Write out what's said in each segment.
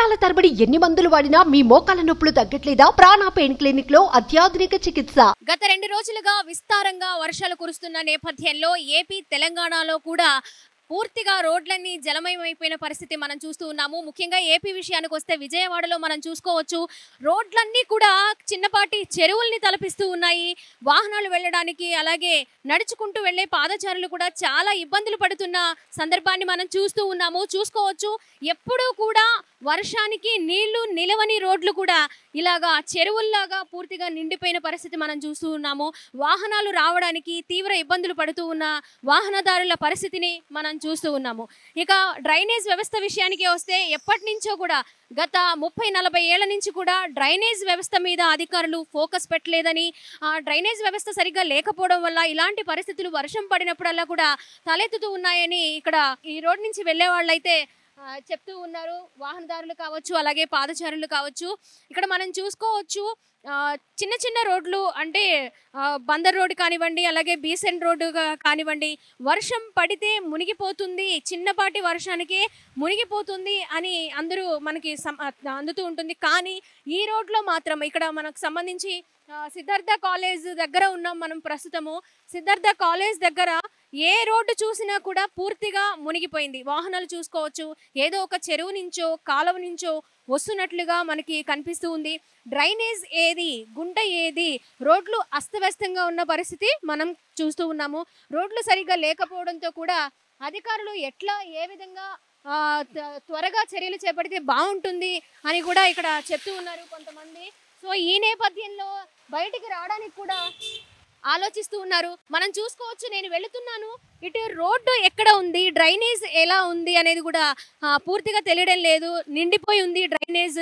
సంవత్సరాల తరబడి ఎన్ని మందులు వాడినా మీ మోకాల నొప్పులు తగ్గట్లేదా? ప్రాణ పెయిన్ క్లినిక్ లో అత్యాధునిక చికిత్స. గత 2 రోజులుగా విస్తారంగా వర్షాలు కురుస్తున్న నేపథ్యంలో ఏపీ తెలంగాణలో కూడా పూర్తిగా రోడ్లన్నీ జలమయమైపోయిన పరిస్థితి మనం చూస్తూ ఉన్నాము. ముఖ్యంగా ఏపీ విషయానికి వస్తే విజయవాడలో మనం చూసుకోవచ్చు, రోడ్లన్నీ కూడా చిన్నపాటి చెరువుల్ని తలపిస్తూ ఉన్నాయి. వాహనాలు వెళ్ళడానికి అలాగే నడుచుకుంటూ వెళ్ళే పాదచారులు కూడా చాలా ఇబ్బందులు పడుతున్న సందర్భాన్ని మనం చూస్తూ ఉన్నాము. చూసుకోవచ్చు, ఎప్పుడూ కూడా వర్షానికి నీళ్లు నిలవని రోడ్లు కూడా ఇలాగా చెరువుల్లాగా పూర్తిగా నిండిపోయిన పరిస్థితి మనం చూస్తూ ఉన్నాము. వాహనాలు రావడానికి తీవ్ర ఇబ్బందులు పడుతూ ఉన్న వాహనదారుల పరిస్థితిని మనం చూస్తూ ఉన్నాము. ఇక డ్రైనేజ్ వ్యవస్థ విషయానికి వస్తే ఎప్పటి నుంచో కూడా గత 30-40 ఏళ్ల నుంచి కూడా డ్రైనేజ్ వ్యవస్థ మీద అధికారులు ఫోకస్ పెట్టలేదని, ఆ డ్రైనేజ్ వ్యవస్థ సరిగ్గా లేకపోవడం వల్ల ఇలాంటి పరిస్థితులు వర్షం పడినప్పుడల్లా కూడా తలెత్తుతూ ఉన్నాయని ఇక్కడ ఈ రోడ్ నుంచి వెళ్ళే వాళ్ళైతే చెప్తూ ఉన్నారు. వాహనదారులు కావచ్చు, అలాగే పాదచారులు కావచ్చు. ఇక్కడ మనం చూసుకోవచ్చు, చిన్న చిన్న రోడ్లు అంటే బందర్ రోడ్డు కానివ్వండి, అలాగే బీసెంట్ రోడ్డు కానివ్వండి, వర్షం పడితే మునిగిపోతుంది, చిన్నపాటి వర్షానికే మునిగిపోతుంది అని అందరూ మనకి అందుతూ ఉంటుంది. కానీ ఈ రోడ్లో మాత్రం ఇక్కడ మనకు సంబంధించి సిద్ధార్థ కాలేజ్ దగ్గర ఉన్నాం మనం ప్రస్తుతము. సిద్ధార్థ కాలేజ్ దగ్గర ఏ రోడ్డు చూసినా కూడా పూర్తిగా మునిగిపోయింది. వాహనాలు చూసుకోవచ్చు, ఏదో ఒక చెరువు నుంచో కాలువ నుంచో వస్తున్నట్లుగా మనకి కనిపిస్తూ ఉంది. డ్రైనేజ్ ఏది, గుంట ఏది, రోడ్లు అస్తవ్యస్తంగా ఉన్న పరిస్థితి మనం చూస్తూ ఉన్నాము. రోడ్లు సరిగ్గా లేకపోవడంతో కూడా అధికారులు ఎట్లా ఏ విధంగా త్వరగా చర్యలు చేపడితే బాగుంటుంది అని కూడా ఇక్కడ చెప్తూ ఉన్నారు కొంతమంది. సో ఈ నేపథ్యంలో బయటికి రావడానికి కూడా ఆలోచిస్తూ ఉన్నారు. మనం చూసుకోవచ్చు, నేను వెళుతున్నాను, ఇటు రోడ్డు ఎక్కడ ఉంది, డ్రైనేజ్ ఎలా ఉంది అనేది కూడా పూర్తిగా తెలియడం లేదు. నిండిపోయి ఉంది డ్రైనేజ్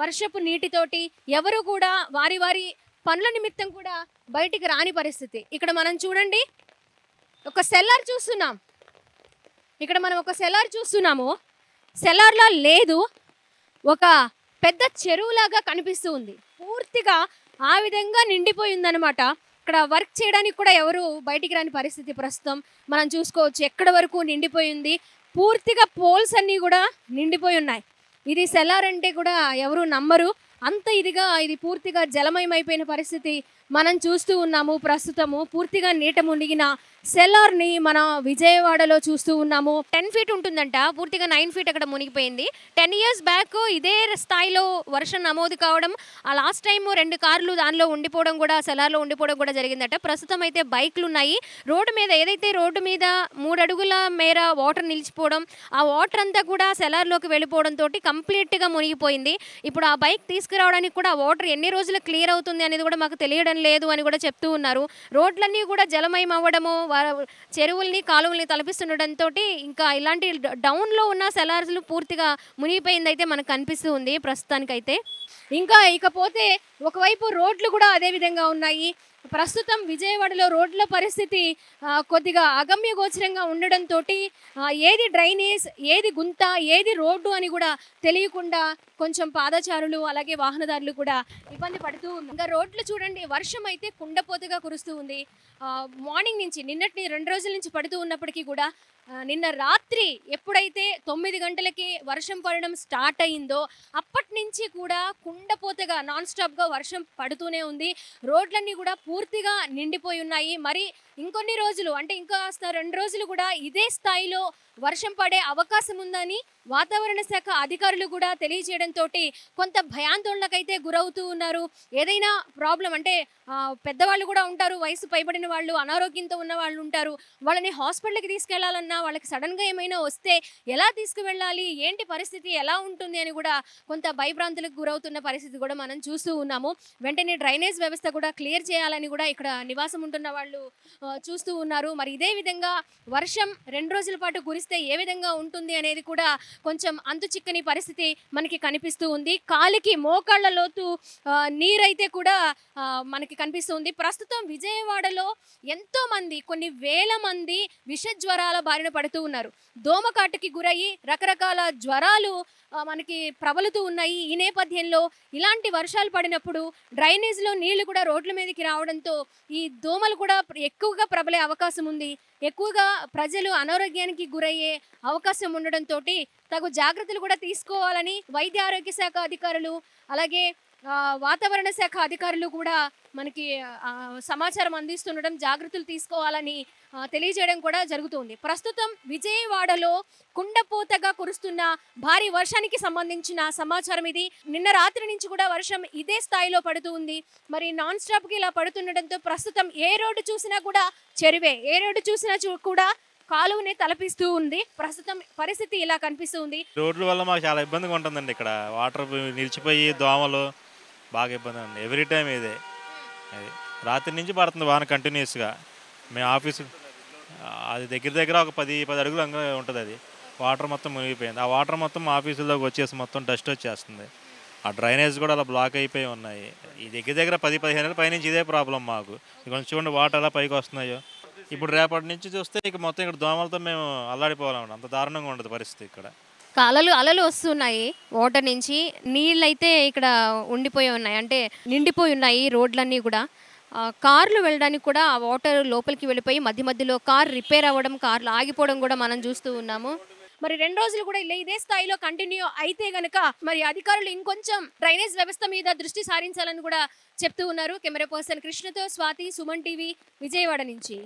వర్షపు నీటితోటి. ఎవరు కూడా వారి వారి పనుల నిమిత్తం కూడా బయటికి రాని పరిస్థితి. ఇక్కడ మనం చూడండి, ఒక సెల్లార్ చూస్తున్నాం. ఇక్కడ మనం ఒక సెల్లార్ చూస్తున్నాము. సెల్లార్లా లేదు, ఒక పెద్ద చెరువులాగా కనిపిస్తూ ఉంది. పూర్తిగా ఆ విధంగా నిండిపోయి ఉందన్నమాట. ఇక్కడ వర్క్ చేయడానికి కూడా ఎవరు బయటికి రాని పరిస్థితి ప్రస్తుతం మనం చూసుకోవచ్చు. ఎక్కడ వరకు నిండిపోయి ఉంది, పూర్తిగా పోల్స్ అన్నీ కూడా నిండిపోయి ఉన్నాయి. ఇది సెల్లార్ అంటే కూడా ఎవరు నమ్మరు, అంత ఇదిగా ఇది పూర్తిగా జలమయమైపోయిన పరిస్థితి మనం చూస్తూ ఉన్నాము. ప్రస్తుతము పూర్తిగా నీట మునిగిన సెల్లార్ని మన విజయవాడలో చూస్తూ ఉన్నాము. 10 ఫీట్ ఉంటుందంట, పూర్తిగా 9 ఫీట్ అక్కడ మునిగిపోయింది. 10 ఇయర్స్ బ్యాక్ ఇదే స్థాయిలో వర్షం నమోదు కావడం, ఆ లాస్ట్ టైం 2 కార్లు దానిలో ఉండిపోవడం కూడా, సెల్లార్లో ఉండిపోవడం కూడా జరిగిందట. ప్రస్తుతం అయితే బైక్లు ఉన్నాయి రోడ్డు మీద. ఏదైతే రోడ్డు మీద 3 అడుగుల మేర వాటర్ నిలిచిపోవడం, ఆ వాటర్ అంతా కూడా సెల్లార్లోకి వెళ్ళిపోవడంతో కంప్లీట్గా మునిగిపోయింది. ఇప్పుడు ఆ బైక్ తీసుకురావడానికి కూడా వాటర్ ఎన్ని రోజులు క్లియర్ అవుతుంది అనేది కూడా మాకు తెలియడం లేదు అని కూడా చెప్తూ ఉన్నారు. రోడ్లన్నీ కూడా జలమయం అవ్వడము, చెరువుల్ని కాలువల్ని తలపిస్తుండటంతో ఇంకా ఇలాంటి డౌన్లో ఉన్న సెల్లార్స్లు పూర్తిగా మునిగిపోయిందైతే మనకు కనిపిస్తూ ఉంది ప్రస్తుతానికైతే. ఇకపోతే ఒకవైపు రోడ్లు కూడా అదే విధంగా ఉన్నాయి. ప్రస్తుతం విజయవాడలో రోడ్ల పరిస్థితి కొద్దిగా అగమ్య గోచరంగా ఉండడంతో ఏది డ్రైనేజ్, ఏది గుంత, ఏది రోడ్డు అని కూడా తెలియకుండా కొంచెం పాదచారులు అలాగే వాహనదారులు కూడా ఇబ్బంది పడుతూ ఉన్నారు. ఇంకా రోడ్లు చూడండి, వర్షం అయితే కుండపోతగా కురుస్తూ ఉంది. మార్నింగ్ నుంచి, నిన్నటి 2 రోజుల నుంచి పడుతూ ఉన్నప్పటికీ కూడా నిన్న రాత్రి ఎప్పుడైతే 9 గంటలకి వర్షం పడడం స్టార్ట్ అయిందో అప్పటి నుంచి కూడా కుండపోతగా నాన్ స్టాప్గా వర్షం పడుతూనే ఉంది. రోడ్లన్నీ కూడా పూర్తిగా నిండిపోయి ఉన్నాయి. మరి ఇంకొన్ని రోజులు అంటే ఇంకా 2 రోజులు కూడా ఇదే స్థాయిలో వర్షం పడే అవకాశం ఉందని వాతావరణ శాఖ అధికారులు కూడా తెలియజేయడంతో కొంత భయాందోళనకైతే గురవుతూ ఉన్నారు. ఏదైనా ప్రాబ్లం అంటే పెద్దవాళ్ళు కూడా ఉంటారు, వయసు పైబడిన వాళ్ళు, అనారోగ్యంతో ఉన్న వాళ్ళు ఉంటారు. వాళ్ళని హాస్పిటల్కి తీసుకెళ్లాలన్నా, వాళ్ళకి సడన్గా ఏమైనా వస్తే ఎలా తీసుకువెళ్ళాలి, ఏంటి పరిస్థితి ఎలా ఉంటుంది అని కూడా కొంత భయభ్రాంతులకు గురవుతున్న పరిస్థితి కూడా మనం చూస్తూ ఉన్నాము. వెంటనే డ్రైనేజ్ వ్యవస్థ కూడా క్లియర్ చేయాలని కూడా ఇక్కడ నివాసం ఉంటున్న వాళ్ళు చూస్తూ ఉన్నారు. మరి ఇదే విధంగా వర్షం 2 రోజుల పాటు కురిస్తే ఏ విధంగా ఉంటుంది అనేది కూడా కొంచెం అంతు చిక్కని పరిస్థితి మనకి కనిపిస్తూ ఉంది. కాలికి మోకాళ్ళ లోతు నీరైతే కూడా మనకి కనిపిస్తుంది. ప్రస్తుతం విజయవాడలో ఎంతో మంది, కొన్ని వేల మంది విష జ్వరాల బారిన పడుతూ ఉన్నారు. దోమకాటుకి గురయ్యి రకరకాల జ్వరాలు మనకి ప్రబలుతూ ఉన్నాయి. ఈ నేపథ్యంలో ఇలాంటి వర్షాలు పడినప్పుడు డ్రైనేజ్లో నీళ్లు కూడా రోడ్ల మీదకి రావడంతో ఈ దోమలు కూడా ఎక్కువ ఎక్కువగా ప్రబలే అవకాశం ఉంది. ఎక్కువగా ప్రజలు అనారోగ్యానికి గురయ్యే అవకాశం ఉండడంతో తగు జాగ్రత్తలు కూడా తీసుకోవాలని వైద్య ఆరోగ్య శాఖ అధికారులు, అలాగే వాతావరణ శాఖ అధికారులు కూడా మనకి సమాచారం అందిస్తుండడం, జాగ్రత్తలు తీసుకోవాలని తెలియజేయడం కూడా జరుగుతుంది. ప్రస్తుతం విజయవాడలో కుండపోతగా కురుస్తున్న భారీ వర్షానికి సంబంధించిన సమాచారం ఇది. నిన్న రాత్రి నుంచి కూడా వర్షం ఇదే స్థాయిలో పడుతూ ఉంది. మరి నాన్ స్టాప్కి ఇలా పడుతుండటంతో ప్రస్తుతం ఏ రోడ్డు చూసినా కూడా చెరువే, ఏ రోడ్డు చూసినా కూడా కాలువనే తలపిస్తూ ఉంది. ప్రస్తుతం పరిస్థితి ఇలా కనిపిస్తూ ఉంది. రోడ్ల వల్ల మాకు చాలా ఇబ్బందిగా ఉంటుందండి. ఇక్కడ వాటర్ నిలిచిపోయి దోమలు బాగా ఇబ్బంది అండి. ఎవ్రీ టైం ఇదే. అది రాత్రి నుంచి పడుతుంది వాన కంటిన్యూస్గా. మేము ఆఫీసు అది దగ్గర ఒక 10 అడుగులు ఉంటుంది. అది వాటర్ మొత్తం మునిగిపోయింది. ఆ వాటర్ మొత్తం మా ఆఫీసుల్లోకి వచ్చేసి మొత్తం డస్ట్ వచ్చేస్తుంది. ఆ డ్రైనేజ్ కూడా అలా బ్లాక్ అయిపోయి ఉన్నాయి. ఈ దగ్గర 10-15 ఏళ్ళ పైనుంచి ఇదే ప్రాబ్లం మాకు. కొంచెం చూడండి వాటర్ ఎలా పైకి వస్తున్నాయో. ఇప్పుడు రేపటి నుంచి చూస్తే ఇక మొత్తం ఇక్కడ దోమలతో మేము అల్లాడిపోవాలన్నమాట. అంత దారుణంగా ఉండదు పరిస్థితి ఇక్కడ. అలలు వస్తున్నాయి వాటర్ నుంచి. నీళ్ళైతే ఇక్కడ ఉండిపోయి ఉన్నాయి, అంటే నిండిపోయి ఉన్నాయి రోడ్లన్నీ కూడా. కార్లు వెళ్ళడానికి కూడా ఆ వాటర్ లోపలికి వెళ్ళిపోయి మధ్యలో కార్ రిపేర్ అవ్వడం, కార్లు ఆగిపోవడం కూడా మనం చూస్తూ ఉన్నాము. మరి 2 రోజులు కూడా ఇదే స్థాయిలో కంటిన్యూ అయితే గనక మరి అధికారులు ఇంకొంచెం డ్రైనేజ్ వ్యవస్థ మీద దృష్టి సారించాలని కూడా చెప్తూ ఉన్నారు. కెమెరా పర్సన్ కృష్ణతో స్వాతి, సుమన్ టీవీ, విజయవాడ నుంచి.